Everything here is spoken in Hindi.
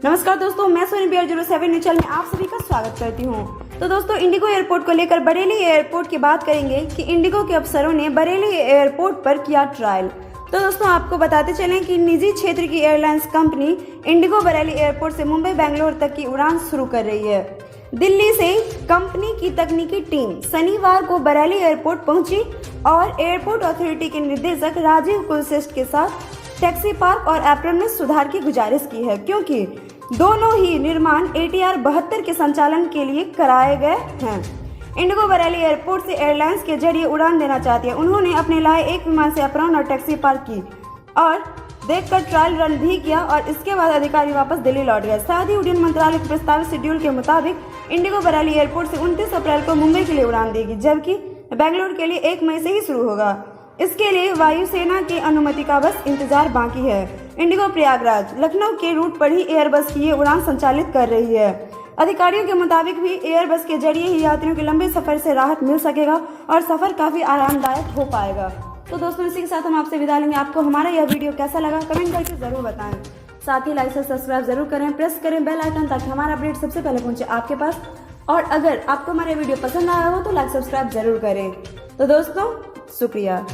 नमस्कार दोस्तों, मैं सोनी बिहार 07 न्यूज चैनल में आप सभी का स्वागत करती हूं। तो दोस्तों, इंडिगो एयरपोर्ट को लेकर बरेली एयरपोर्ट की बात करेंगे कि इंडिगो के अफसरों ने बरेली एयरपोर्ट पर किया ट्रायल। तो दोस्तों, आपको बताते चलें कि निजी क्षेत्र की airlines company Indigo Bareilly airport से मुंबई बेंगलोर तक की उड़ान शुरू कर रही है। दिल्ली से कंपनी की तकनीकी टीम शनिवार को बरेली एयरपोर्ट पहुंची और एयरपोर्ट अथॉरिटी के निदेशक राजीव कुलश्रेष्ठ के साथ टैक्सी पार्क और एप्रन में सुधार की गुजारिश की है, क्योंकि दोनों ही निर्माण ATR 72 के संचालन के लिए कराए गए हैं। इंडिगो बरेली एयरपोर्ट से एयरलाइंस के जरिए उड़ान देना चाहती है। उन्होंने अपने लाए एक विमान से एप्रन और टैक्सी पार्क की और देखकर ट्रायल रन भी किया और इसके बाद अधिकारी वापस दिल्ली लौट गए। साथ ही उड्डयन मंत्रालय के प्रस्तावित शेड्यूल के मुताबिक इंडिगो बरेली एयरपोर्ट से 29 अप्रैल को मुंबई के लिए उड़ान देगी, जबकि बेंगलुरु के लिए 1 मई से ही शुरू होगा। इसके लिए वायुसेना की अनुमति का बस इंतजार बाकी है। इंडिगो प्रयागराज लखनऊ के रूट पर ही एयरबस की ये उड़ान संचालित कर रही है। अधिकारियों के मुताबिक भी एयरबस के जरिए ही यात्रियों के लंबे सफर से राहत मिल सकेगा और सफर काफी आरामदायक हो पाएगा। तो दोस्तों, इसी के साथ हम आपसे विदा लेंगे। आपको हमारा यह वीडियो कैसा लगा कमेंट करके जरूर बताएं। साथ ही लाइक से सब्सक्राइब जरूर करें, प्रेस करें बेल आइकन ताकि हमारा अपडेट सबसे पहले पहुंचे आपके पास। और अगर आपको हमारे वीडियो पसंद आया हो तो लाइक सब्सक्राइब जरूर करें। तो दोस्तों, शुक्रिया।